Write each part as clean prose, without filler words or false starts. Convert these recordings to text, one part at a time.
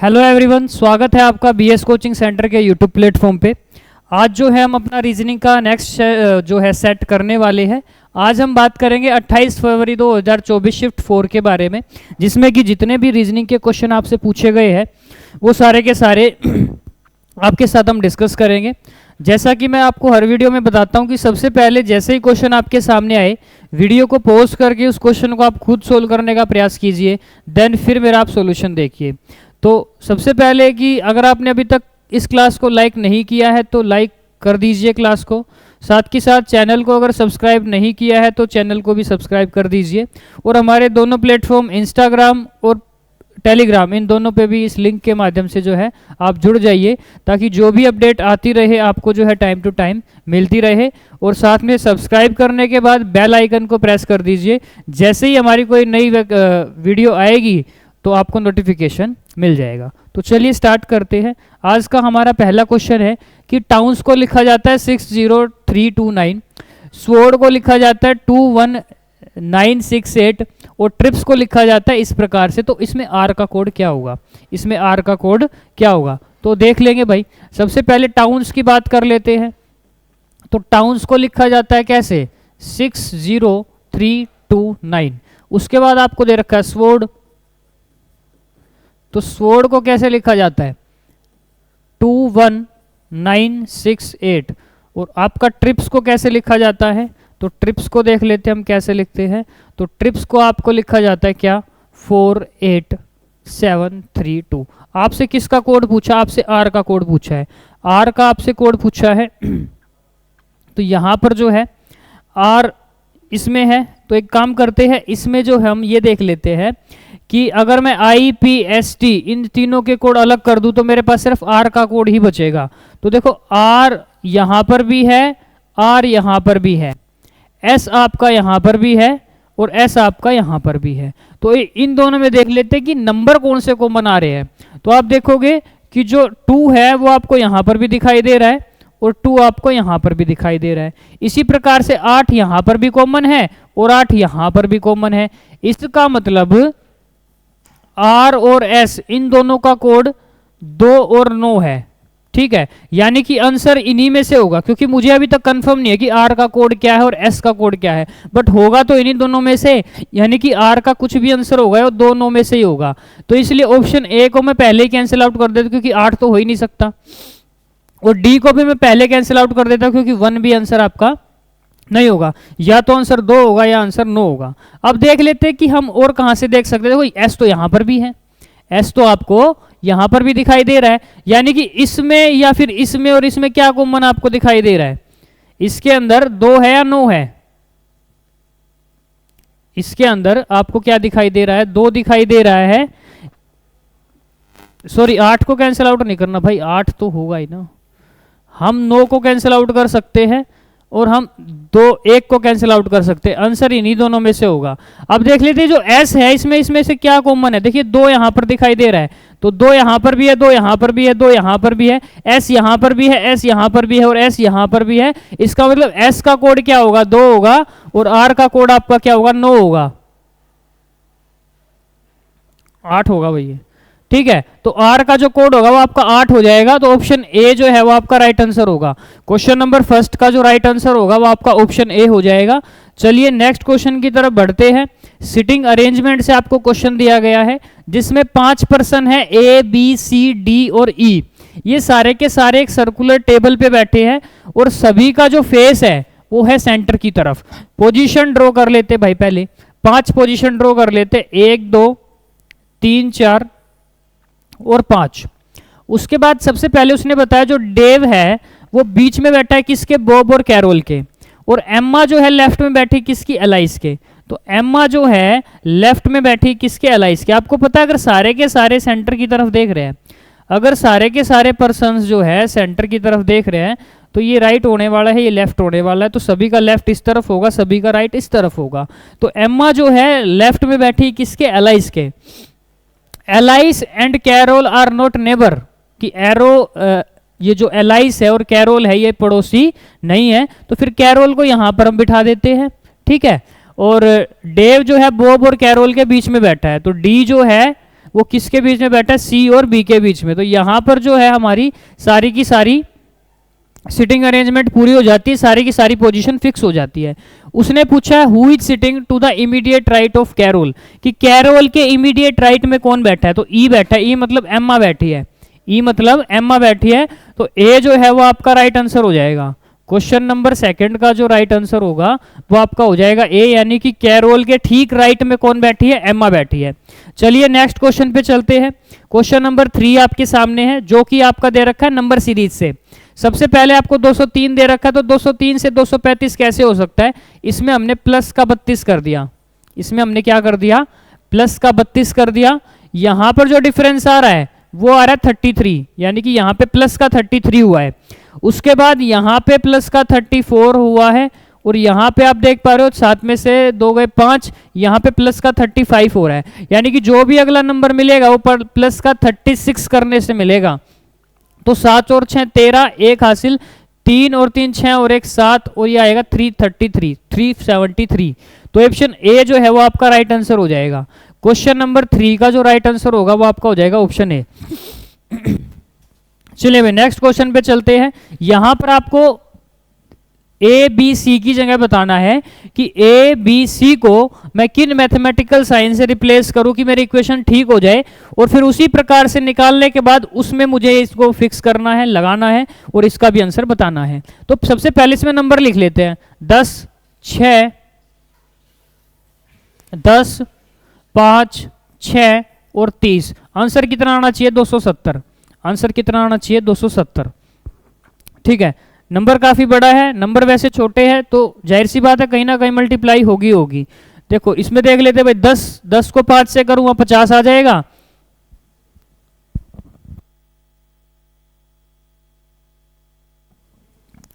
Hello everyone, स्वागत है आपका बीएस कोचिंग सेंटर के यूट्यूब प्लेटफॉर्म पे। आज जो है हम अपना रीजनिंग का नेक्स्ट जो है सेट करने वाले हैं। आज हम बात करेंगे 28 फरवरी 2024 शिफ्ट 4 के बारे में, जिसमें कि जितने भी रीजनिंग के क्वेश्चन आपसे पूछे गए हैं वो सारे के सारे आपके साथ हम डिस्कस करेंगे। जैसा कि मैं आपको हर वीडियो में बताता हूं कि सबसे पहले जैसे ही क्वेश्चन आपके सामने आए, वीडियो को पॉज करके उस क्वेश्चन को आप खुद सोल्व करने का प्रयास कीजिए, देन फिर मेरा आप सॉल्यूशन देखिए। तो सबसे पहले कि अगर आपने अभी तक इस क्लास को लाइक नहीं किया है तो लाइक कर दीजिए क्लास को, साथ के साथ चैनल को अगर सब्सक्राइब नहीं किया है तो चैनल को भी सब्सक्राइब कर दीजिए। और हमारे दोनों प्लेटफॉर्म इंस्टाग्राम और टेलीग्राम, इन दोनों पे भी इस लिंक के माध्यम से जो है आप जुड़ जाइए, ताकि जो भी अपडेट आती रहे आपको जो है टाइम टू टाइम मिलती रहे। और साथ में सब्सक्राइब करने के बाद बेल आइकन को प्रेस कर दीजिए, जैसे ही हमारी कोई नई वीडियो आएगी तो आपको नोटिफिकेशन मिल जाएगा। तो चलिए स्टार्ट करते हैं। आज का हमारा पहला क्वेश्चन है कि टाउन्स को लिखा जाता है 60329, स्वॉर्ड को लिखा जाता है 21968 और ट्रिप्स को लिखा जाता है इस प्रकार से। तो इसमें आर का कोड क्या होगा, इसमें आर का कोड क्या होगा तो देख लेंगे भाई। सबसे पहले टाउन्स की बात कर लेते हैं। तो टाउन्स को लिखा जाता है कैसे, 60329। उसके बाद आपको दे रखा है स्वॉर्ड, तो स्वॉर्ड को कैसे लिखा जाता है 21968। और आपका ट्रिप्स को कैसे लिखा जाता है, तो ट्रिप्स को देख लेते हैं हम कैसे लिखते हैं। तो ट्रिप्स को आपको लिखा जाता है क्या, 48732। आपसे किसका कोड पूछा, आपसे आर का कोड पूछा है, आर का आपसे कोड पूछा है। तो यहां पर जो है आर इसमें है, तो एक काम करते हैं, इसमें जो हम ये देख लेते हैं कि अगर मैं IPST इन तीनों के कोड अलग कर दूं तो मेरे पास सिर्फ आर का कोड ही बचेगा। तो देखो आर यहां पर भी है, आर यहां पर भी है, एस आपका यहां पर भी है और एस आपका यहां पर भी है। तो इन दोनों में देख लेते हैं कि नंबर कौन से कॉमन आ रहे हैं। तो आप देखोगे कि जो 2 है वो आपको यहां पर भी दिखाई दे रहा है और 2 आपको यहां पर भी दिखाई दे रहा है। इसी प्रकार से 8 यहां पर भी कॉमन है और 8 यहां पर भी कॉमन है। इसका मतलब आर और एस इन दोनों का कोड 2 और 9 है, ठीक है। यानी कि आंसर इन्हीं में से होगा, क्योंकि मुझे अभी तक कंफर्म नहीं है कि आर का कोड क्या है और एस का कोड क्या है, बट होगा तो इन्हीं दोनों में से। यानी कि आर का कुछ भी आंसर होगा और 2 9 में से ही होगा। तो इसलिए ऑप्शन ए को मैं पहले ही कैंसिल आउट कर देता हूं, क्योंकि 8 तो हो ही नहीं सकता। और डी को भी मैं पहले कैंसिल आउट कर देता हूं, क्योंकि 1 भी आंसर आपका नहीं होगा। या तो आंसर 2 होगा या आंसर 9 होगा। अब देख लेते हैं कि हम और कहां से देख सकते हैं। देखो एस तो यहां पर भी है, एस तो आपको यहां पर भी दिखाई दे रहा है। यानी कि इसमें या फिर इसमें और इसमें क्या कॉमन आपको दिखाई दे रहा है, इसके अंदर 2 है या 9 है, इसके अंदर आपको क्या दिखाई दे रहा है, 2 दिखाई दे रहा है। सॉरी, 8 को कैंसिल आउट नहीं करना भाई, 8 तो होगा ही ना। हम 9 को कैंसिल आउट कर सकते हैं और हम 1 को कैंसिल आउट कर सकते हैं। आंसर इन्हीं दोनों में से होगा। अब देख लेते हैं जो एस है इसमें से क्या कॉमन है। देखिए 2 यहां पर दिखाई दे रहा है, तो 2 यहां पर भी है, 2 यहां पर भी है, 2 यहां पर भी है, एस यहां पर भी है, एस यहां पर भी है और एस यहां पर भी है। इसका मतलब एस का कोड क्या होगा, 2 होगा और आर का कोड आपका क्या होगा, 9 होगा, 8 होगा भैया, ठीक है। तो आर का जो कोड होगा वो आपका 8 हो जाएगा। तो ऑप्शन ए जो है वो आपका राइट आंसर होगा। क्वेश्चन नंबर फर्स्ट का जो राइट आंसर होगा वो आपका ऑप्शन ए हो जाएगा। चलिए नेक्स्ट क्वेश्चन की तरफ बढ़ते हैं। सिटिंग अरेंजमेंट से आपको क्वेश्चन दिया गया है, जिसमें 5 पर्सन है, A B C D और E। ये सारे के सारे एक सर्कुलर टेबल पे बैठे हैं और सभी का जो फेस है वो है सेंटर की तरफ। पोजीशन ड्रॉ कर लेते भाई, पहले 5 पोजीशन ड्रॉ कर लेते, 1 2 3 4 और 5। उसके बाद सबसे पहले उसने बताया जो डेव है वो बीच में बैठा है किसके, बॉब और कैरोल के, और एम्मा जो है लेफ्ट में बैठी किसकी, एलाइस के। तो एम्मा जो है लेफ्ट में बैठी किसके, एलाइस के। आपको पता है अगर सारे के सारे सेंटर की तरफ देख रहे हैं, अगर सारे के सारे पर्सन्स जो है सेंटर की तरफ देख रहे हैं, तो ये राइट होने वाला है, ये लेफ्ट होने वाला है। तो सभी का लेफ्ट इस तरफ होगा, सभी का राइट इस तरफ होगा। तो एम्मा जो है लेफ्ट में बैठी किसके, एलाइस के। Alice and Carol are not neighbour, कि ये जो एलाइस है और कैरोल है ये पड़ोसी नहीं है। तो फिर कैरोल को यहां पर हम बिठा देते हैं, ठीक है। और डेव जो है बॉब और कैरोल के बीच में बैठा है, तो डी जो है वो किसके बीच में बैठा है, सी और बी के बीच में। तो यहाँ पर जो है हमारी सारी की सारी सिटिंग अरेंजमेंट पूरी हो जाती है, सारी की सारी पोजीशन फिक्स हो जाती है। उसने पूछा है who is sitting to the immediate right of Carol, कि कैरोल के इमीडिएट राइट में कौन बैठा है, तो ई बैठा है, ई मतलब एम्मा बैठी है, ई मतलब एम्मा बैठी है, तो ए जो है वो आपका राइट आंसर हो जाएगा। क्वेश्चन नंबर सेकंड का जो राइट आंसर होगा वो आपका हो जाएगा ए, यानी कि कैरोल के ठीक राइट में कौन बैठी है, एम्मा बैठी है। चलिए नेक्स्ट क्वेश्चन पे चलते हैं। क्वेश्चन नंबर 3 आपके सामने है, जो कि आपका दे रखा है नंबर सीरीज से। सबसे पहले आपको 203 दे रखा है, तो 203 से 235 कैसे हो सकता है, इसमें हमने प्लस का 32 कर दिया, इसमें हमने क्या कर दिया, प्लस का 32 कर दिया। यहां पर जो डिफरेंस आ रहा है वो आ रहा है 33, यानी कि यहाँ पे प्लस का 33 हुआ है। उसके बाद यहाँ पे प्लस का 34 हुआ है, और यहाँ पे आप देख पा रहे हो 7 में से 2 गए 5, यहाँ पे प्लस का 35 हो रहा है, यानी कि जो भी अगला नंबर मिलेगा वो प्लस का 36 करने से मिलेगा। तो 7 और 6 13, 1 हासिल, 3 और 3 6 और 1 7, और ये आएगा 333, 373। तो ऑप्शन ए जो है वो आपका राइट आंसर हो जाएगा। क्वेश्चन नंबर 3 का जो राइट आंसर होगा वो आपका हो जाएगा ऑप्शन ए। चलिए भाई नेक्स्ट क्वेश्चन पे चलते हैं। यहां पर आपको ए बी सी की जगह बताना है कि ए बी सी को मैं किन मैथमेटिकल साइन से रिप्लेस करूं कि मेरी इक्वेशन ठीक हो जाए, और फिर उसी प्रकार से निकालने के बाद उसमें मुझे इसको फिक्स करना है, लगाना है, और इसका भी आंसर बताना है। तो सबसे पहले इसमें नंबर लिख लेते हैं, 10 6 10 5 6 और 30। आंसर कितना आना चाहिए, 270। आंसर कितना आना चाहिए, 270। ठीक है, नंबर काफी बड़ा है, नंबर वैसे छोटे हैं, तो जाहिर सी बात है कहीं ना कहीं मल्टीप्लाई होगी होगी। देखो इसमें देख लेते भाई, 10 को 5 से करूंगा 50 आ जाएगा,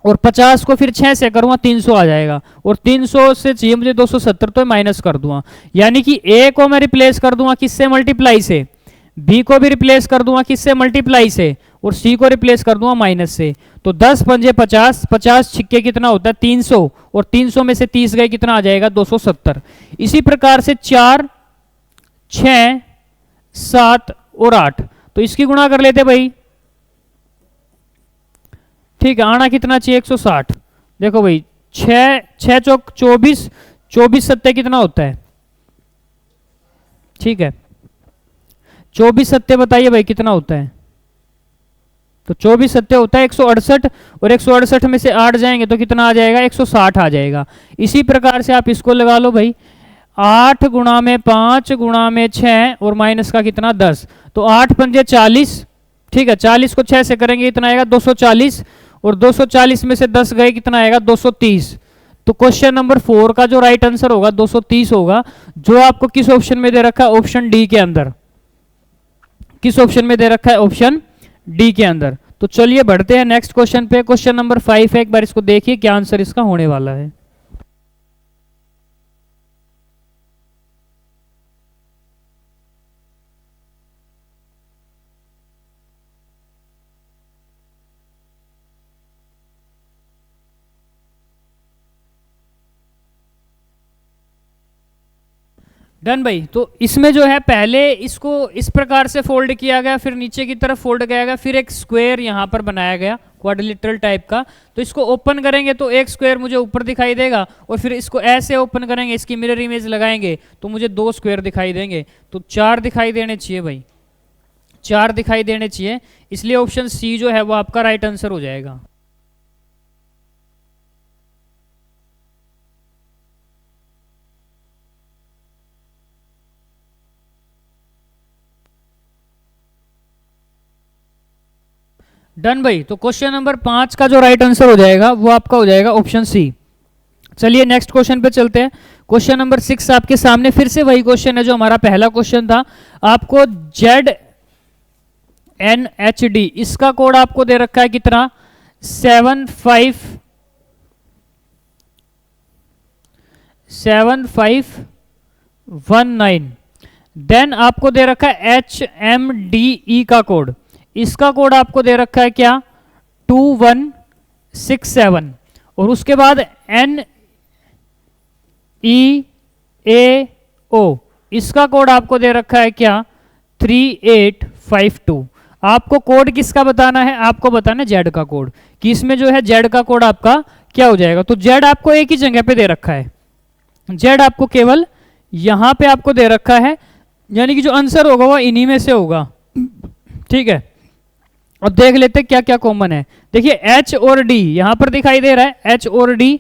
और 50 को फिर 6 से करूंगा 300 आ जाएगा, और 300 से चाहिए मुझे 270, तो माइनस कर दूंगा। यानी कि ए को मैं रिप्लेस कर दूंगा किससे, मल्टीप्लाई से, बी को भी रिप्लेस कर दूंगा किससे, मल्टीप्लाई से, और सी को रिप्लेस कर दूंगा माइनस से। तो 10 पंजे 50, 50 छिक्के कितना होता है 300, और 300 में से 30 गए कितना आ जाएगा 270। इसी प्रकार से 4 6 7 और 8, तो इसकी गुणा कर लेते भाई। ठीक है, आना कितना चाहिए 160। देखो भाई 6 चौक 24, 24 सत्ते कितना होता है, ठीक है 24 सत्ते बताइए भाई कितना होता है, तो 24 सत्ते होता है 168, और 168 में से 8 जाएंगे तो कितना आ जाएगा 160 आ जाएगा। इसी प्रकार से आप इसको लगा लो भाई, 8 गुणा में 5 गुणा में 6 और माइनस का कितना 10, तो 8 पंजे 40। ठीक है, 40 को 6 से करेंगे इतना आएगा 240, और 240 में से 10 गए कितना आएगा 230। तो क्वेश्चन नंबर 4 का जो राइट आंसर होगा 230 होगा, जो आपको किस ऑप्शन में दे रखा है, ऑप्शन डी के अंदर। किस ऑप्शन में दे रखा है, ऑप्शन डी के अंदर। तो चलिए बढ़ते हैं नेक्स्ट क्वेश्चन पे। क्वेश्चन नंबर 5 है, एक बार इसको देखिए क्या आंसर इसका होने वाला है। डन भाई। तो इसमें जो है पहले इसको इस प्रकार से फोल्ड किया गया, फिर नीचे की तरफ फोल्ड किया गया, फिर एक स्क्वायर यहाँ पर बनाया गया क्वाड्रिलेटरल टाइप का। तो इसको ओपन करेंगे तो एक स्क्वायर मुझे ऊपर दिखाई देगा, और फिर इसको ऐसे ओपन करेंगे, इसकी मिरर इमेज लगाएंगे तो मुझे 2 स्क्वायर दिखाई देंगे। तो 4 दिखाई देने चाहिए भाई, 4 दिखाई देने चाहिए, इसलिए ऑप्शन सी जो है वो आपका राइट आंसर हो जाएगा। डन भाई। तो क्वेश्चन नंबर 5 का जो राइट आंसर हो जाएगा वो आपका हो जाएगा ऑप्शन सी। चलिए नेक्स्ट क्वेश्चन पे चलते हैं। क्वेश्चन नंबर 6 आपके सामने फिर से वही क्वेश्चन है जो हमारा पहला क्वेश्चन था। आपको ZNHD इसका कोड आपको दे रखा है कितना, 7519। देन आपको दे रखा है HMDE का कोड, इसका कोड आपको दे रखा है क्या 2167, और उसके बाद NEAO इसका कोड आपको दे रखा है क्या 3852। आपको कोड किसका बताना है? आपको बताना है जेड का कोड, कि इसमें जो है जेड का कोड आपका क्या हो जाएगा। तो जेड आपको एक ही जगह पे दे रखा है, जेड आपको केवल यहां पे आपको दे रखा है, यानी कि जो आंसर होगा वो इन्हीं में से होगा। ठीक है, अब देख लेते क्या क्या कॉमन है। देखिए एच और डी यहां पर दिखाई दे रहा है, एच और डी,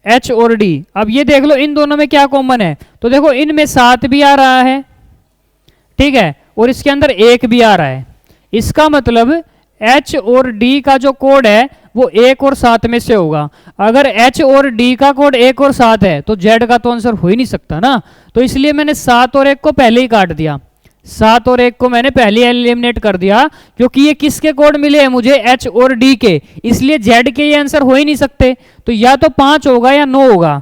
एच और डी। अब ये देख लो इन दोनों में क्या कॉमन है, तो देखो इनमें 7 भी आ रहा है, ठीक है, और इसके अंदर 1 भी आ रहा है। इसका मतलब एच और डी का जो कोड है वो 1 और 7 में से होगा। अगर एच और डी का कोड 1 और 7 है तो जेड का तो आंसर हो ही नहीं सकता ना, तो इसलिए मैंने 7 और 1 को पहले ही काट दिया, 7 और 1 को मैंने पहले एलिमिनेट कर दिया, क्योंकि ये किसके कोड मिले हैं मुझे? एच और डी के, इसलिए जेड के ये आंसर हो ही नहीं सकते। तो या तो 5 होगा या 9 होगा,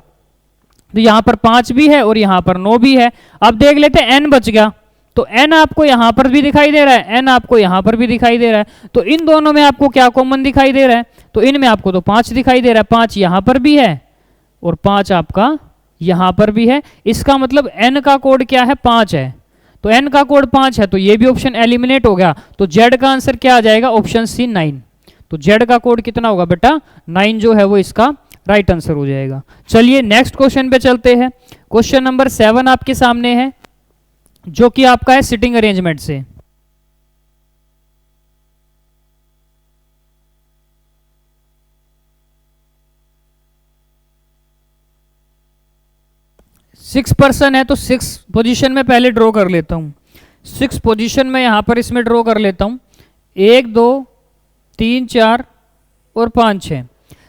तो यहां पर 5 भी है और यहां पर 9 भी है। अब देख लेते हैं एन बच गया, तो n आपको यहां पर भी दिखाई दे रहा है, n आपको यहां पर भी दिखाई दे रहा है, तो इन दोनों में आपको क्या कॉमन दिखाई दे रहा है? तो इनमें आपको तो 5 दिखाई दे रहा है, 5 यहां पर भी है और 5 आपका यहां पर भी है। इसका मतलब n का कोड क्या है? 5 है, तो n का कोड 5 है, तो ये भी ऑप्शन एलिमिनेट हो गया। तो z का आंसर क्या आ जाएगा? Option C 9। तो z का कोड कितना होगा बेटा? 9 जो है वो इसका राइट आंसर हो जाएगा। चलिए नेक्स्ट क्वेश्चन पे चलते हैं। क्वेश्चन नंबर 7 आपके सामने है, जो कि आपका है सिटिंग अरेंजमेंट से। सिक्स पर्सन है तो 6 पोजीशन में पहले ड्रॉ कर लेता हूं, 6 पोजीशन में यहां पर इसमें ड्रॉ कर लेता हूं। 1 2 3 4 और 5 6।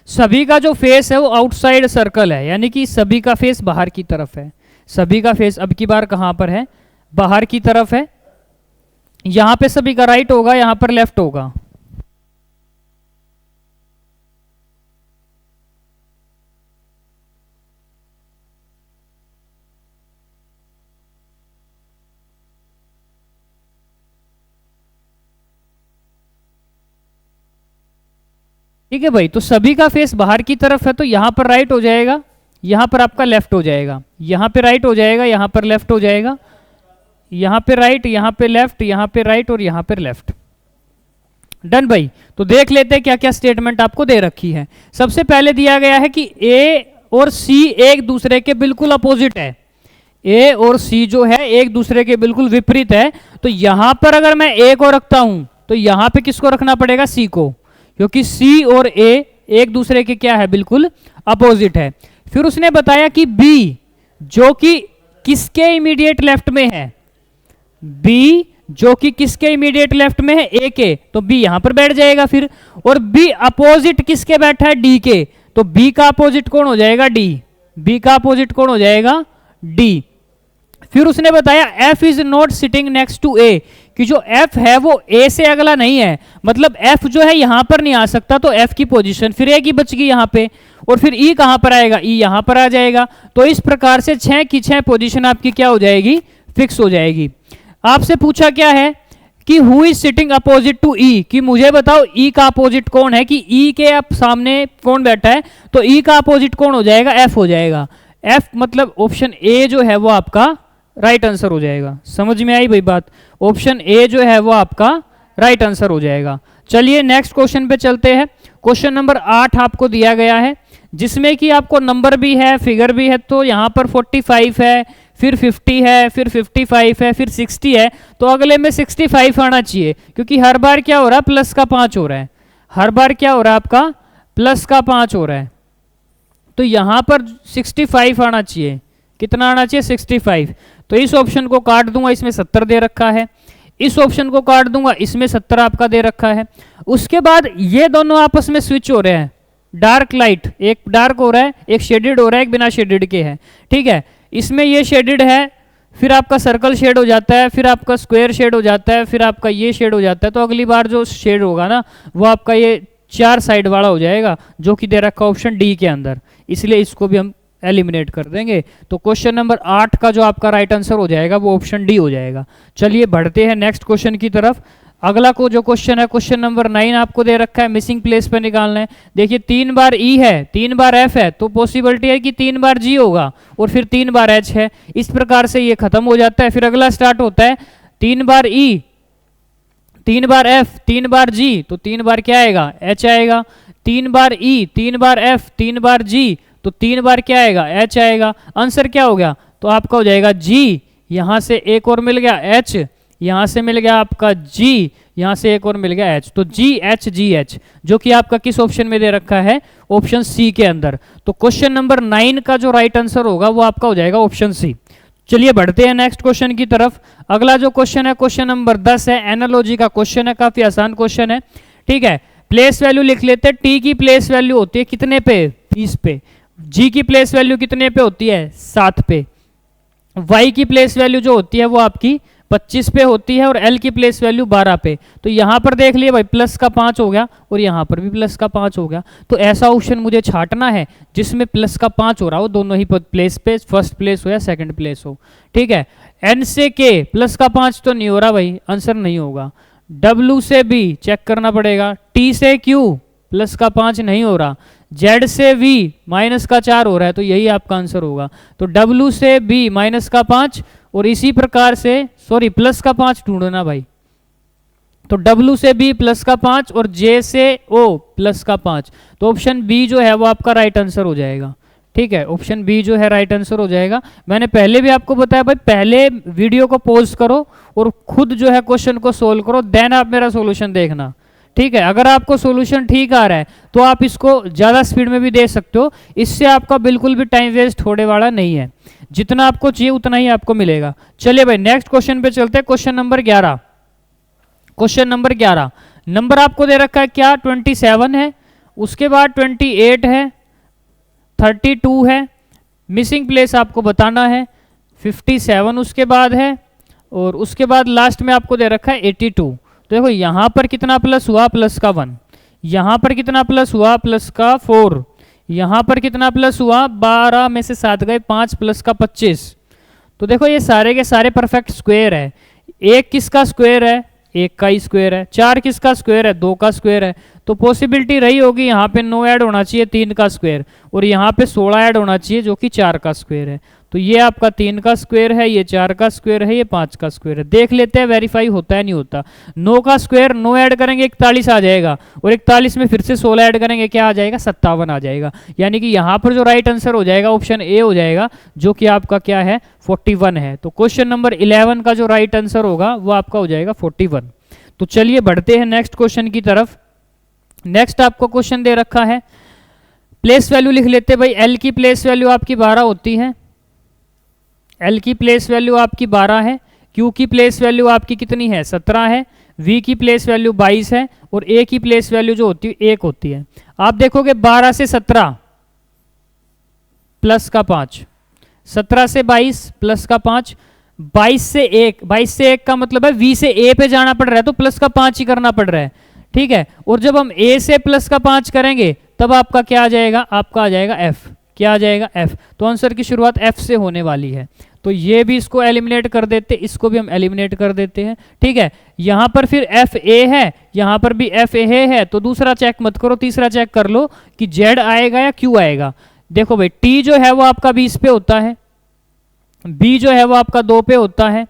सभी का जो फेस है वो आउटसाइड सर्कल है, यानी कि सभी का फेस बाहर की तरफ है। सभी का फेस अब की बार कहां पर है? बाहर की तरफ है। यहां पे सभी का राइट होगा, यहां पर लेफ्ट होगा। ठीक है भाई, तो सभी का फेस बाहर की तरफ है, तो यहां पर राइट हो जाएगा, यहां पर आपका लेफ्ट हो जाएगा, यहां पे राइट हो जाएगा, यहां पर लेफ्ट हो जाएगा, यहां पे राइट, यहां पे लेफ्ट, यहां पे राइट और यहां पर लेफ्ट। डन भाई। तो देख लेते हैं क्या क्या स्टेटमेंट आपको दे रखी है। सबसे पहले दिया गया है कि ए और सी एक दूसरे के बिल्कुल अपोजिट है, ए और सी जो है एक दूसरे के बिल्कुल विपरीत है। तो यहां पर अगर मैं ए को रखता हूं तो यहां पे किसको रखना पड़ेगा? सी को, क्योंकि सी और ए एक दूसरे के क्या है? बिल्कुल अपोजिट है। फिर उसने बताया कि बी जो कि किसके इमीडिएट लेफ्ट में है? बी जो कि किसके इमीडिएट लेफ्ट में है? ए के, तो बी यहां पर बैठ जाएगा फिर। और बी अपोजिट किसके बैठा है? डी के, तो बी का अपोजिट कौन हो जाएगा? डी। बी का अपोजिट कौन हो जाएगा? डी। फिर उसने बताया F is not sitting next to A, कि जो एफ है वो ए से अगला नहीं है, मतलब एफ जो है यहां पर नहीं आ सकता, तो एफ की पोजीशन फिर ए की बच गई यहां पे। और फिर ई कहां पर आएगा? ई यहां पर आ जाएगा। तो इस प्रकार से 6 की 6 पोजीशन आपकी क्या हो जाएगी? फिक्स हो जाएगी। आपसे पूछा क्या है कि who is sitting opposite to E, कि मुझे बताओ ई का अपोजिट कौन है, कि ई के आप सामने कौन बैठा है? तो ई का अपोजिट कौन हो जाएगा? एफ हो जाएगा। एफ मतलब ऑप्शन ए जो है वो आपका राइट आंसर हो जाएगा। समझ में आई भाई बात? ऑप्शन ए जो है वो आपका राइट आंसर हो जाएगा। चलिए नेक्स्ट क्वेश्चन पे चलते हैं। क्वेश्चन नंबर 8 आपको दिया गया है, जिसमें कि आपको नंबर भी है, फिगर भी है। तो यहाँ पर 45 है, फिर 50 है, फिर 55 है, फिर 60 है। तो अगले में 65 आना चाहिए, क्योंकि हर बार क्या हो रहा है? प्लस का 5 हो रहा है। हर बार क्या हो रहा है आपका? प्लस का 5 हो रहा है। तो यहाँ पर 65 आना चाहिए। कितना आना चाहिए? 65। तो इस ऑप्शन को काट दूंगा, इसमें 70 दे रखा है। इस ऑप्शन को काट दूंगा, इसमें 70 आपका दे रखा है। उसके बाद ये दोनों आपस में स्विच हो रहे हैं, डार्क लाइट, एक डार्क हो रहा है, एक शेडेड हो रहा है, एक बिना शेडेड के है। ठीक है, इसमें ये शेडेड है, फिर आपका सर्कल शेड हो जाता है, फिर आपका स्क्वायर शेड हो जाता है, फिर आपका ये शेड हो जाता है। तो अगली बार जो शेड होगा ना वो आपका ये 4 साइड वाला हो जाएगा, जो कि दे रखा ऑप्शन डी के अंदर, इसलिए इसको भी हम एलिमिनेट कर देंगे। तो क्वेश्चन नंबर 8 का जो आपका राइट आंसर हो जाएगा वो ऑप्शन डी हो जाएगा। चलिए बढ़ते हैं नेक्स्ट क्वेश्चन की तरफ। अगला को जो क्वेश्चन है, क्वेश्चन नंबर 9 आपको दे रखा है, मिसिंग प्लेस पे निकालना है। देखिए 3 बार ई है, 3 बार एफ है, तो पॉसिबिलिटी है कि 3 बार जी होगा और फिर 3 बार एच है। इस प्रकार से ये खत्म हो जाता है। फिर अगला स्टार्ट होता है 3 बार E, 3 बार F, 3 बार G, तो 3 बार क्या आएगा, H आएगा। 3 बार E, 3 बार F, 3 बार G, तो 3 बार क्या आएगा, H आएगा। आंसर क्या हो गया, तो आपका हो जाएगा G, यहां से एक और मिल गया H, यहां से मिल गया आपका G, यहां से एक और मिल गया H, तो GH, जो कि आपका किस ऑप्शन में दे रखा है, ऑप्शन सी के अंदर। तो क्वेश्चन नंबर 9 का जो राइट आंसर होगा वो आपका हो जाएगा ऑप्शन सी। चलिए बढ़ते हैं नेक्स्ट क्वेश्चन की तरफ। अगला जो क्वेश्चन है क्वेश्चन नंबर 10 है, एनालॉजी का क्वेश्चन है, काफी आसान क्वेश्चन है। ठीक है, प्लेस वैल्यू लिख लेते हैं। टी की प्लेस वैल्यू होती है कितने पे, 20 पे। जी की प्लेस वैल्यू कितने पे होती है, 7 पे। वाई की प्लेस वैल्यू जो होती है वो आपकी 25 पे होती है और एल की प्लेस वैल्यू 12 पे। तो यहां पर देख लिए भाई प्लस का 5 हो गया और यहां पर भी प्लस का 5 हो गया। तो ऐसा ऑप्शन मुझे छांटना है जिसमें प्लस का 5 हो रहा हो दोनों ही प्लेस पे, फर्स्ट प्लेस हो या सेकंड प्लेस हो। ठीक है, एन से के प्लस का 5 तो नहीं हो रहा भाई, आंसर नहीं होगा। डब्ल्यू से बी चेक करना पड़ेगा। टी से क्यू प्लस का 5 नहीं हो रहा। जेड से वी माइनस का 4 हो रहा है, तो यही आपका आंसर होगा। तो डब्ल्यू से बी माइनस का 5 और इसी प्रकार से सॉरी प्लस का 5 ढूंढना भाई। तो डब्ल्यू से बी प्लस का 5 और जे से ओ प्लस का 5, तो ऑप्शन बी जो है वो आपका राइट आंसर हो जाएगा। ठीक है, ऑप्शन बी जो है राइट आंसर हो जाएगा। मैंने पहले भी आपको बताया भाई, पहले वीडियो को पॉज करो और खुद जो है क्वेश्चन को सोल्व करो, देन आप मेरा सॉल्यूशन देखना। ठीक है, अगर आपको सॉल्यूशन ठीक आ रहा है तो आप इसको ज़्यादा स्पीड में भी दे सकते हो, इससे आपका बिल्कुल भी टाइम वेस्ट होने वाला नहीं है। जितना आपको चाहिए उतना ही आपको मिलेगा। चलिए भाई नेक्स्ट क्वेश्चन पे चलते हैं। Question number 11, question number 11 number आपको दे रखा है क्या, 27 है, उसके बाद 28 है, 32 है, मिसिंग प्लेस आपको बताना है, 57 उसके बाद है और उसके बाद लास्ट में आपको दे रखा है 82। तो देखो यहां पर कितना प्लस हुआ, प्लस का 1, यहां पर कितना प्लस हुआ, प्लस का 4, यहां पर कितना प्लस हुआ, 12 में से 7 गए 5 प्लस का 25। तो देखो ये सारे के सारे परफेक्ट स्क्वायर है। एक किसका स्क्वायर है, एक का ही स्क्वायर है। 4 किसका स्क्वायर है, 2 का स्क्वायर है। तो पॉसिबिलिटी रही होगी यहाँ पे 9 ऐड होना चाहिए, 3 का स्क्वायर, और यहाँ पे 16 ऐड होना चाहिए जो कि 4 का स्क्वायर है। तो ये आपका 3 का स्क्वायर है, ये 4 का स्क्वायर है, ये 5 का स्क्वायर है। देख लेते हैं वेरीफाई होता है नहीं होता। 9 का स्क्वायर 9 ऐड करेंगे 41 आ जाएगा, और 41 में फिर से 16 ऐड करेंगे क्या आ जाएगा, 57 आ जाएगा। यानी कि यहाँ पर जो राइट आंसर हो जाएगा ऑप्शन ए हो जाएगा, जो कि आपका क्या है, 41 है। तो क्वेश्चन नंबर 11 का जो राइट आंसर होगा वो आपका हो जाएगा 41। तो चलिए बढ़ते हैं नेक्स्ट क्वेश्चन की तरफ। नेक्स्ट आपको क्वेश्चन दे रखा है, प्लेस वैल्यू लिख लेते हैं भाई। एल की प्लेस वैल्यू आपकी 12 होती है, एल की प्लेस वैल्यू आपकी 12 है। क्यू की प्लेस वैल्यू आपकी कितनी है, 17 है। वी की प्लेस वैल्यू 22 है और ए की प्लेस वैल्यू जो होती है 1 होती है। आप देखोगे 12 से 17 प्लस का 5, 17 से 22 प्लस का 5, 22 से 1, 22 से 1 का मतलब है वी से ए पे जाना पड़ रहा है, तो प्लस का 5 ही करना पड़ रहा है। ठीक है, और जब हम ए से प्लस का 5 करेंगे तब आपका क्या आ जाएगा, आपका आ जाएगा एफ। क्या आ जाएगा, एफ। तो आंसर की शुरुआत एफ से होने वाली है। तो ये भी इसको एलिमिनेट कर देते, इसको भी हम एलिमिनेट कर देते हैं। ठीक है, यहां पर फिर एफ ए है, यहां पर भी एफ ए है, तो दूसरा चेक मत करो, तीसरा चेक कर लो कि जेड आएगा या क्यू आएगा। देखो भाई टी जो है वो आपका 20 पे होता है, बी जो है वो आपका 2 पे होता है।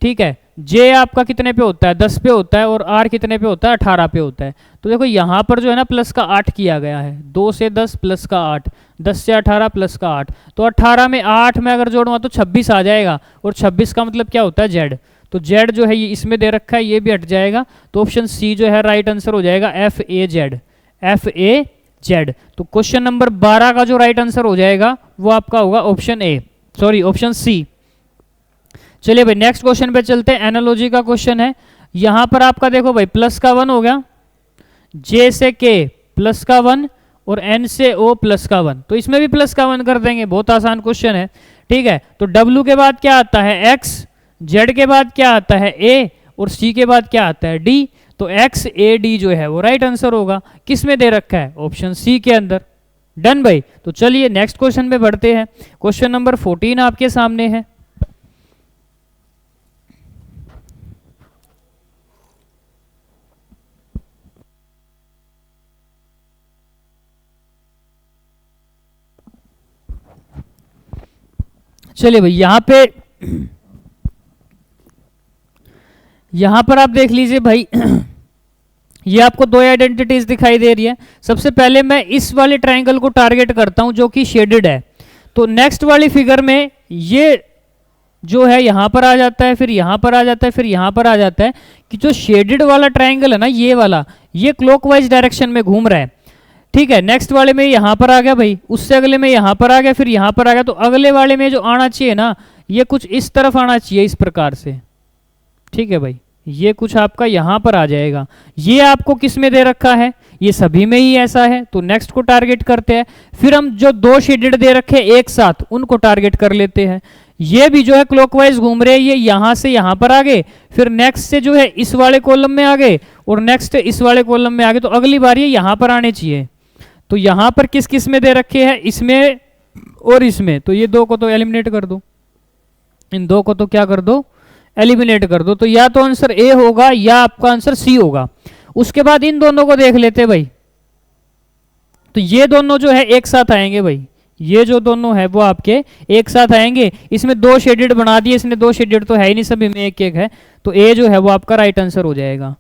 ठीक है, जे आपका कितने पे होता है, 10 पे होता है, और आर कितने पे होता है, 18 पे होता है। तो देखो यहां पर जो है ना प्लस का 8 किया गया है, 2 से 10 प्लस का 8, 10 से 18 प्लस का 8, तो 18 में 8 में अगर जोड़ूंगा तो 26 आ जाएगा, और 26 का मतलब क्या होता है, जेड। तो जेड जो है ये इसमें दे रखा है, ये भी हट जाएगा। तो ऑप्शन सी जो है राइट आंसर हो जाएगा, F A Z, F A Z. तो क्वेश्चन नंबर 12 का जो राइट आंसर हो जाएगा वो आपका होगा option A, sorry option C. चलिए भाई नेक्स्ट क्वेश्चन पे चलते हैं। एनालॉजी का क्वेश्चन है। यहां पर आपका देखो भाई प्लस का 1 हो गया, जे से के प्लस का 1 और एन से ओ प्लस का 1, तो इसमें भी प्लस का 1 कर देंगे, बहुत आसान क्वेश्चन है। ठीक है, तो डब्ल्यू के बाद क्या आता है, एक्स, जेड के बाद क्या आता है, ए, और सी के बाद क्या आता है, डी। तो एक्स ए डी जो है वो राइट आंसर होगा। किस में दे रखा है, ऑप्शन सी के अंदर। डन भाई। तो चलिए नेक्स्ट क्वेश्चन पे बढ़ते हैं। क्वेश्चन नंबर 14 आपके सामने है। चलिए भाई यहां पे यहां पर आप देख लीजिए भाई ये आपको दो आइडेंटिटीज दिखाई दे रही है। सबसे पहले मैं इस वाले ट्राइंगल को टारगेट करता हूं जो कि शेडेड है। तो नेक्स्ट वाली फिगर में ये जो है यहां पर आ जाता है, फिर यहां पर आ जाता है, फिर यहां पर आ जाता है कि जो शेडेड वाला ट्राइंगल है ना ये वाला, ये क्लॉकवाइज डायरेक्शन में घूम रहा है। ठीक है, नेक्स्ट वाले में यहां पर आ गया भाई, उससे अगले में यहां पर आ गया, फिर यहां पर आ गया। तो अगले वाले में जो आना चाहिए ना ये कुछ इस तरफ आना चाहिए, इस प्रकार से। ठीक है भाई, ये कुछ आपका यहां पर आ जाएगा। ये आपको किस में दे रखा है, ये सभी में ही ऐसा है। तो नेक्स्ट को टारगेट करते हैं। फिर हम जो दो शेडेड दे रखे एक साथ उनको टारगेट कर लेते हैं। ये भी जो है क्लॉकवाइज घूम रहे हैं, ये यहां से यहां पर आ गए, फिर नेक्स्ट से जो है इस वाले कॉलम में आ गए, और नेक्स्ट इस वाले कॉलम में आ गए। तो अगली बार ये यहां पर आने चाहिए। तो यहां पर किस किस में दे रखे हैं, इसमें और इसमें। तो ये दो को तो एलिमिनेट कर दो, इन दो को तो क्या कर दो, एलिमिनेट कर दो। तो या तो आंसर ए होगा या आपका आंसर सी होगा। उसके बाद इन दोनों को देख लेते भाई। तो ये दोनों जो है एक साथ आएंगे भाई, ये जो दोनों है वो आपके एक साथ आएंगे। इसमें दो शेडेड बना दिए, इसने दो शेडेड तो है ही नहीं, सभी में एक एक है। तो ए जो है वो आपका राइट आंसर हो जाएगा।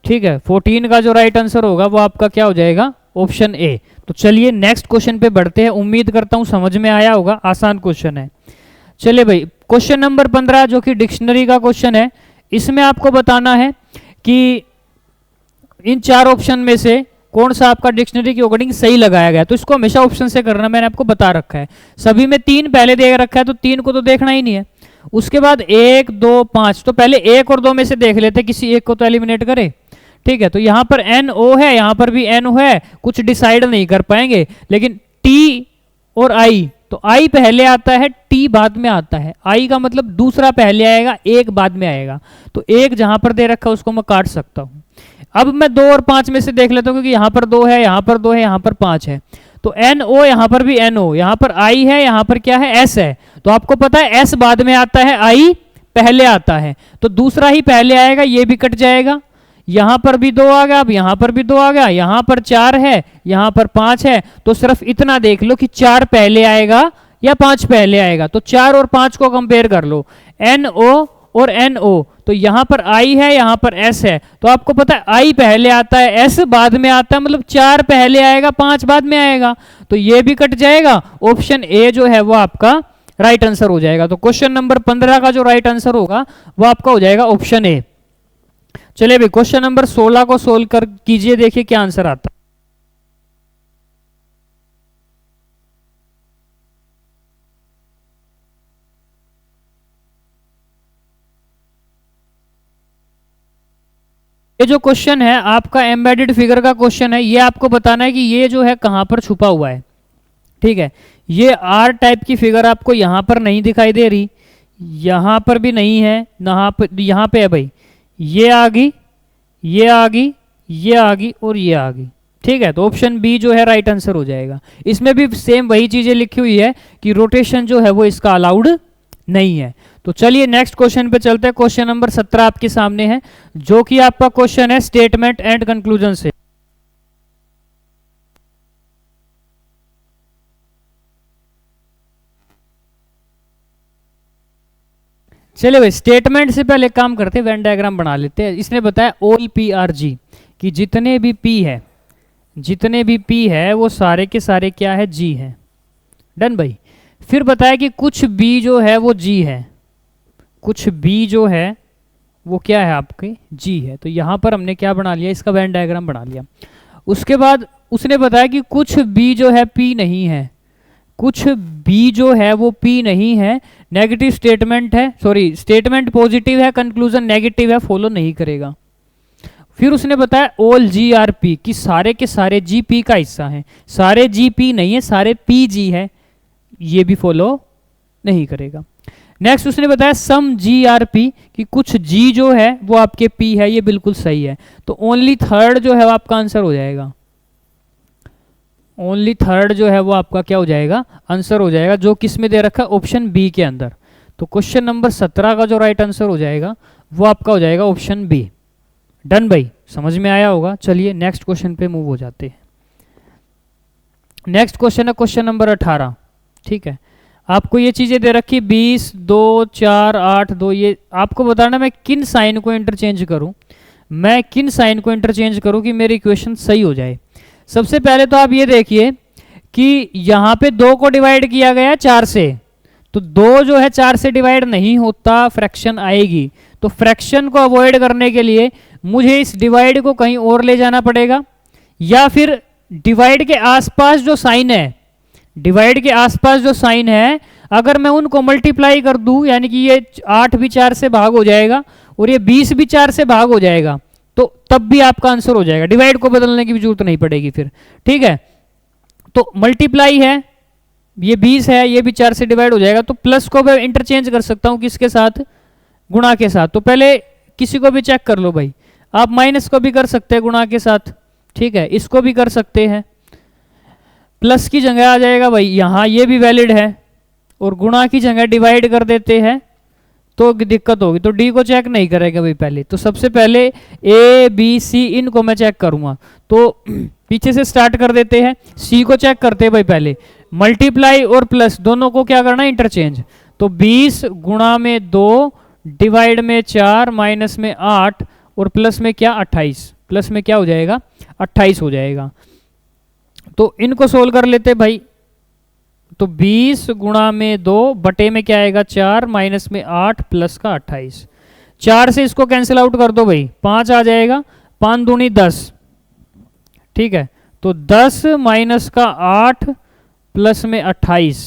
ठीक है, 14 का जो राइट आंसर होगा वो आपका क्या हो जाएगा, ऑप्शन ए। तो चलिए नेक्स्ट क्वेश्चन पे बढ़ते हैं। उम्मीद करता हूं समझ में आया होगा, आसान क्वेश्चन है। चलिए भाई, क्वेश्चन नंबर 15 जो कि डिक्शनरी का क्वेश्चन है, इसमें आपको बताना है कि इन चार ऑप्शन में से कौन सा आपका डिक्शनरी के अकॉर्डिंग सही लगाया गया। तो इसको हमेशा ऑप्शन से करना, मैंने आपको बता रखा है। सभी में 3 पहले दे रखा है, तो 3 को तो देखना ही नहीं है। उसके बाद 1 2 5, तो पहले 1 और 2 में से देख लेते, किसी एक को तो एलिमिनेट करे। ठीक है, तो यहां पर एन ओ है, यहां पर भी एन ओ है, कुछ डिसाइड नहीं कर पाएंगे। लेकिन टी और आई, तो आई पहले आता है, टी बाद में आता है। आई का मतलब दूसरा पहले आएगा, एक बाद में आएगा। तो एक जहां पर दे रखा है उसको मैं काट सकता हूं। अब मैं 2 और 5 में से देख लेता हूं, क्योंकि यहां पर 2 है, यहां पर 2 है, यहां पर 5 है। तो एन ओ, यहां पर भी एन ओ, यहां पर आई है, यहां पर क्या है, एस है। तो आपको पता है एस बाद में आता है, आई पहले आता है। तो दूसरा ही पहले आएगा, ये भी कट जाएगा। यहां पर भी 2 आ गया, अब यहां पर भी 2 आ गया, यहां पर 4 है, यहां पर 5 है। तो सिर्फ इतना देख लो कि 4 पहले आएगा या 5 पहले आएगा। तो 4 और 5 को कंपेयर कर लो, एन ओ और एन ओ। तो यहां पर आई है, यहां पर एस है। तो आपको पता है आई पहले आता है, एस बाद में आता है, मतलब 4 पहले आएगा, 5 बाद में आएगा। तो ये भी कट जाएगा। ऑप्शन ए जो है वो आपका राइट आंसर हो जाएगा। तो क्वेश्चन नंबर 15 का जो राइट आंसर होगा वो आपका हो जाएगा ऑप्शन ए। चलिए भाई, क्वेश्चन नंबर 16 को सोल्व कर कीजिए, देखिए क्या आंसर आता है। ये जो क्वेश्चन है आपका एम्बेडेड फिगर का क्वेश्चन है। ये आपको बताना है कि ये जो है कहां पर छुपा हुआ है। ठीक है, ये आर टाइप की फिगर आपको यहां पर नहीं दिखाई दे रही, यहां पर भी नहीं है, यहां पे है भाई। ये आ गई, ये आ गई, ये आ गई और ये आ गई। ठीक है, तो ऑप्शन बी जो है राइट आंसर हो जाएगा। इसमें भी सेम वही चीजें लिखी हुई है कि रोटेशन जो है वो इसका अलाउड नहीं है। तो चलिए नेक्स्ट क्वेश्चन पे चलते हैं। क्वेश्चन नंबर 17 आपके सामने है, जो कि आपका क्वेश्चन है स्टेटमेंट एंड कंक्लूजन से। चलिए भाई, स्टेटमेंट से पहले काम करते हैं, वेन डायग्राम बना लेते हैं। इसने बताया ऑल पी आर जी, कि जितने भी पी है, जितने भी पी है वो सारे के सारे क्या है, जी है। डन भाई। फिर बताया कि कुछ बी जो है वो जी है, कुछ बी जो है वो क्या है आपके, जी है। तो यहां पर हमने क्या बना लिया, इसका वेन डायग्राम बना लिया। उसके बाद उसने बताया कि कुछ बी जो है पी नहीं है, कुछ बी जो है वो पी नहीं है, नेगेटिव स्टेटमेंट है, सॉरी स्टेटमेंट पॉजिटिव है, कंक्लूजन नेगेटिव है, फॉलो नहीं करेगा। फिर उसने बताया ऑल जी आर पी, कि सारे के सारे जी पी का हिस्सा है, सारे जी पी नहीं है, सारे पी जी है, ये भी फॉलो नहीं करेगा। नेक्स्ट उसने बताया सम जी आर पी, कि कुछ जी जो है वो आपके पी है, ये बिल्कुल सही है। तो ओनली थर्ड जो है वो आपका आंसर हो जाएगा, ओनली थर्ड जो है वो आपका क्या हो जाएगा, आंसर हो जाएगा, जो किस में दे रखा है, ऑप्शन बी के अंदर। तो क्वेश्चन नंबर 17 का जो राइट आंसर हो जाएगा वो आपका हो जाएगा ऑप्शन बी। डन भाई, समझ में आया होगा। चलिए नेक्स्ट क्वेश्चन पे मूव हो जाते हैं। नेक्स्ट क्वेश्चन है क्वेश्चन नंबर 18। ठीक है, आपको ये चीज़ें दे रखी 20, 2, 4, 8, 2, ये आपको बताना मैं किन साइन को इंटरचेंज करूं, मैं किन साइन को इंटरचेंज करूं कि मेरी इक्वेशन सही हो जाए। सबसे पहले तो आप ये देखिए कि यहाँ पे 2 को डिवाइड किया गया 4 से, तो 2 जो है 4 से डिवाइड नहीं होता, फ्रैक्शन आएगी। तो फ्रैक्शन को अवॉइड करने के लिए मुझे इस डिवाइड को कहीं और ले जाना पड़ेगा, या फिर डिवाइड के आसपास जो साइन है, डिवाइड के आसपास जो साइन है अगर मैं उनको मल्टीप्लाई कर दूं, यानी कि ये 8 भी 4 से भाग हो जाएगा और ये 20 भी 4 से भाग हो जाएगा, तो तब भी आपका आंसर हो जाएगा, डिवाइड को बदलने की भी जरूरत नहीं पड़ेगी फिर। ठीक है, तो मल्टीप्लाई है, ये 20 है, ये भी 4 से डिवाइड हो जाएगा, तो प्लस को मैं इंटरचेंज कर सकता हूं किसके साथ, गुणा के साथ। तो पहले किसी को भी चेक कर लो भाई, आप माइनस को भी कर सकते हैं गुणा के साथ, ठीक है, इसको भी कर सकते हैं, प्लस की जगह आ जाएगा भाई यहाँ, ये भी वैलिड है, और गुणा की जगह डिवाइड कर देते हैं तो दिक्कत होगी, तो डी को चेक नहीं करेगा भाई पहले। तो सबसे पहले ए बी सी इनको मैं चेक करूंगा, तो पीछे से स्टार्ट कर देते हैं, सी को चेक करते हैं भाई पहले, मल्टीप्लाई और प्लस दोनों को क्या करना है, इंटरचेंज। तो 20 गुणा में 2 डिवाइड में 4 माइनस में 8 और प्लस में क्या 28, प्लस में क्या हो जाएगा 28 हो जाएगा। तो इनको सोल्व कर लेते भाई, तो 20 गुणा में 2 बटे में क्या आएगा 4 माइनस में 8 प्लस का 28, 4 से इसको कैंसिल आउट कर दो भाई, 5 आ जाएगा, 5 दूनी 10, ठीक है, तो 10 माइनस का 8 प्लस में 28,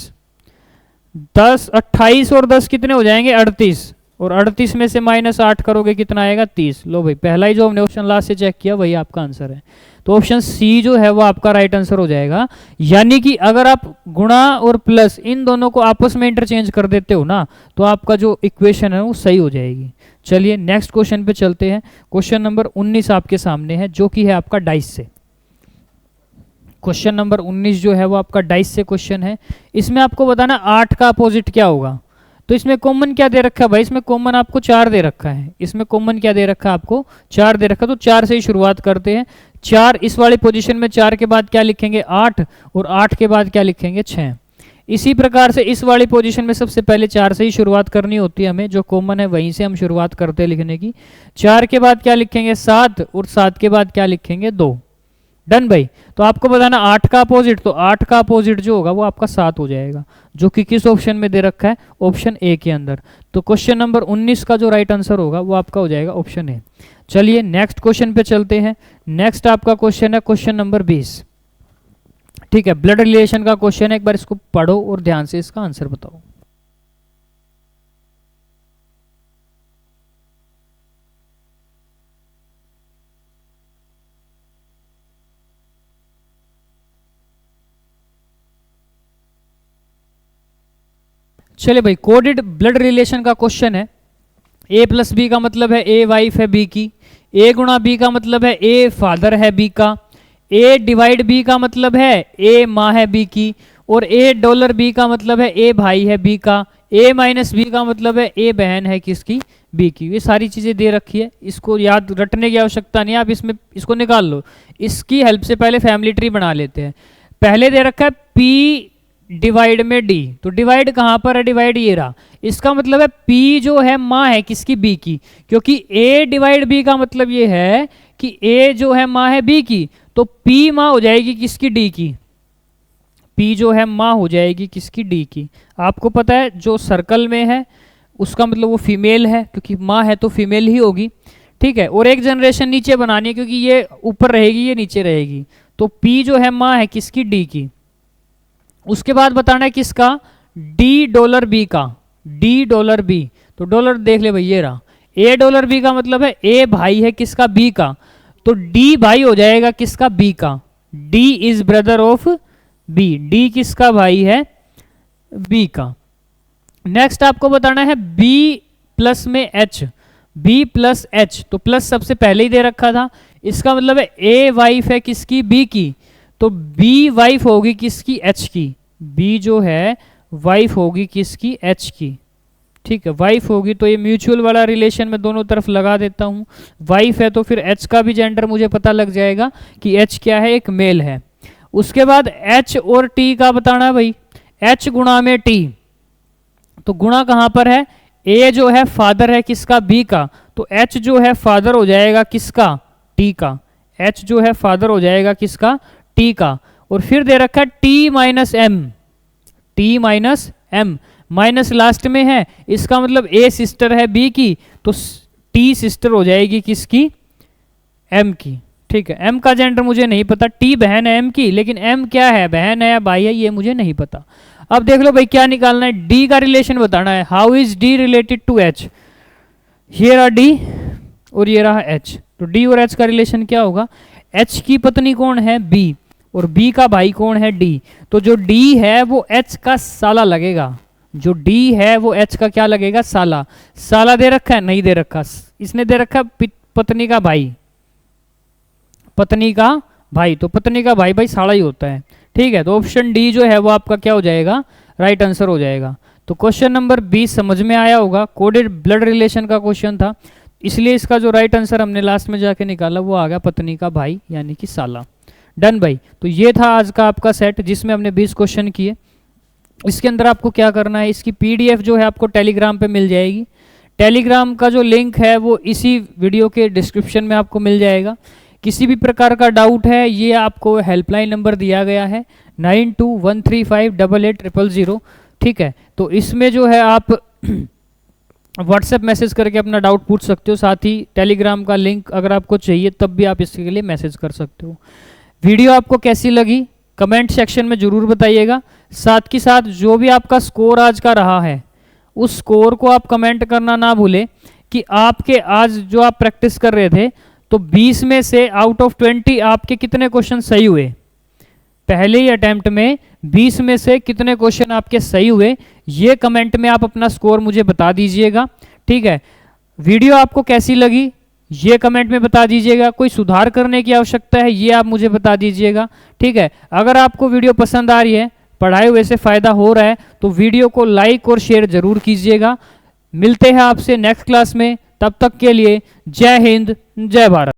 10 28 और 10 कितने हो जाएंगे 38, और 38 में से माइनस 8 करोगे कितना आएगा 30। लो भाई पहला ही जो हमने ऑप्शन लास्ट से चेक किया वही आपका आंसर है, तो ऑप्शन सी जो है वो आपका राइट आंसर हो जाएगा। यानी कि अगर आप गुणा और प्लस इन दोनों को आपस में इंटरचेंज कर देते हो ना, तो आपका जो इक्वेशन है वो सही हो जाएगी। चलिए नेक्स्ट क्वेश्चन पे चलते हैं। क्वेश्चन नंबर 19 आपके सामने है, जो कि है आपका डाइस से। क्वेश्चन नंबर 19 जो है वो आपका डाइस से क्वेश्चन है। इसमें आपको बताना 8 का अपोजिट क्या होगा। तो इसमें कॉमन क्या दे रखा है भाई, इसमें कॉमन आपको 4 दे रखा है, इसमें कॉमन क्या दे रखा है आपको 4 दे रखा है, तो 4 से ही शुरुआत करते हैं। 4 इस वाली पोजीशन में 4 के बाद क्या लिखेंगे 8, और 8 के बाद क्या लिखेंगे 6। इसी प्रकार से इस वाली पोजीशन में सबसे पहले 4 से ही शुरुआत करनी होती है हमें, जो कॉमन है वहीं से हम शुरुआत करते हैं लिखने की। 4 के बाद क्या लिखेंगे 7, और 7 के बाद क्या लिखेंगे 2। डन भाई। तो आपको बताना 8 का अपोजिट, तो 8 का अपोजिट जो होगा वो आपका 7 हो जाएगा, जो कि किस ऑप्शन में दे रखा है, ऑप्शन ए के अंदर। तो क्वेश्चन नंबर 19 का जो राइट आंसर होगा वो आपका हो जाएगा ऑप्शन ए। चलिए नेक्स्ट क्वेश्चन पे चलते हैं। नेक्स्ट आपका क्वेश्चन है क्वेश्चन नंबर 20, ठीक है, ब्लड रिलेशन का क्वेश्चन है। एक बार इसको पढ़ो और ध्यान से इसका आंसर बताओ। चलिए भाई, कोडेड ब्लड रिलेशन का क्वेश्चन है। ए प्लस बी का मतलब है ए वाइफ है बी की, ए गुणा बी का मतलब है ए फादर है बी का, ए डिवाइड बी का मतलब है ए माँ है बी की, और ए डॉलर बी का मतलब है ए भाई है बी का, ए माइनस बी का मतलब है ए बहन है किसकी बी की। ये सारी चीज़ें दे रखी है, इसको याद रटने की आवश्यकता नहीं है, आप इसमें इसको निकाल लो। इसकी हेल्प से पहले फैमिली ट्री बना लेते हैं। पहले दे रखा है पी डिवाइड में डी, तो डिवाइड कहाँ पर है, डिवाइड ये रहा। इसका मतलब है P जो है माँ है किसकी B की, क्योंकि A डिवाइड B का मतलब ये है कि A जो है माँ है B की, तो P माँ हो जाएगी किसकी D की, P जो है माँ हो जाएगी किसकी D की। आपको पता है जो सर्कल में है उसका मतलब वो फीमेल है, क्योंकि माँ है तो फीमेल ही होगी, ठीक है। और एक जनरेशन नीचे बनानी है क्योंकि ये ऊपर रहेगी ये नीचे रहेगी, तो P जो है माँ है किसकी D की। उसके बाद बताना है किसका, डी डॉलर बी का, डी डॉलर बी। तो डॉलर देख ले भाई ये रहा, ए डॉलर बी का मतलब है ए भाई है किसका बी का, तो डी भाई हो जाएगा किसका बी का, D is brother of B, D किसका भाई है बी का। नेक्स्ट आपको बताना है बी प्लस में एच, बी प्लस एच, तो प्लस सबसे पहले ही दे रखा था, इसका मतलब है ए वाइफ है किसकी बी की, तो बी वाइफ होगी किसकी एच की, बी जो है वाइफ होगी किसकी एच की, ठीक है, वाइफ होगी। तो ये म्यूचुअल वाला रिलेशन में दोनों तरफ लगा देता हूँ, वाइफ है तो फिर एच का भी जेंडर मुझे पता लग जाएगा कि एच क्या है, एक मेल है। उसके बाद एच और टी का बताना है भाई, एच गुणा में टी, तो गुणा कहाँ पर है, ए जो है फादर है किसका, बी का, तो एच जो है फादर हो जाएगा किसका, टी का, एच जो है फादर हो जाएगा किसका, टी का। और फिर दे रखा है T minus M, T minus M, minus last में है, इसका मतलब ए सिस्टर है बी की, तो टी सिस्टर हो जाएगी किसकी, एम की। ठीक है, एम का जेंडर मुझे नहीं पता, टी बहन है एम की, लेकिन एम क्या है, बहन है या भाई है, ये मुझे नहीं पता। अब देख लो भाई क्या निकालना है, डी का रिलेशन बताना है। How is D related to H, here are D और ये रहा एच, तो डी और एच का रिलेशन क्या होगा, एच की पत्नी कौन है, बी, और बी का भाई कौन है, डी, तो जो डी है वो एच का साला लगेगा, जो डी है वो एच का क्या लगेगा, साला। साला दे रखा है, नहीं दे रखा, इसने दे रखा पत्नी का भाई, पत्नी का भाई, तो पत्नी का भाई भाई साला ही होता है। ठीक है, तो ऑप्शन डी जो है वो आपका क्या हो जाएगा, राइट आंसर हो जाएगा। तो क्वेश्चन नंबर 20 समझ में आया होगा, कोडेड ब्लड रिलेशन का क्वेश्चन था, इसलिए इसका जो राइट आंसर हमने लास्ट में जाके निकाला वो आ गया पत्नी का भाई यानी कि साला। डन भाई, तो ये था आज का आपका सेट जिसमें हमने 20 क्वेश्चन किए। इसके अंदर आपको क्या करना है, इसकी पीडीएफ जो है आपको टेलीग्राम पे मिल जाएगी। टेलीग्राम का जो लिंक है वो इसी वीडियो के डिस्क्रिप्शन में आपको मिल जाएगा। किसी भी प्रकार का डाउट है, ये आपको हेल्पलाइन नंबर दिया गया है 9213588000। ठीक है, तो इसमें जो है आप व्हाट्सएप मैसेज करके अपना डाउट पूछ सकते हो, साथ ही टेलीग्राम का लिंक अगर आपको चाहिए तब भी आप इसके लिए मैसेज कर सकते हो। वीडियो आपको कैसी लगी कमेंट सेक्शन में ज़रूर बताइएगा। साथ ही साथ जो भी आपका स्कोर आज का रहा है उस स्कोर को आप कमेंट करना ना भूलें कि आपके आज जो आप प्रैक्टिस कर रहे थे तो 20 में से आउट ऑफ 20 आपके कितने क्वेश्चन सही हुए, पहले ही अटेम्प्ट में 20 में से कितने क्वेश्चन आपके सही हुए, ये कमेंट में आप अपना स्कोर मुझे बता दीजिएगा। ठीक है, वीडियो आपको कैसी लगी ये कमेंट में बता दीजिएगा, कोई सुधार करने की आवश्यकता है ये आप मुझे बता दीजिएगा। ठीक है, अगर आपको वीडियो पसंद आ रही है, पढ़ाई हुए से फ़ायदा हो रहा है, तो वीडियो को लाइक और शेयर ज़रूर कीजिएगा। मिलते हैं आपसे नेक्स्ट क्लास में, तब तक के लिए जय हिंद जय भारत।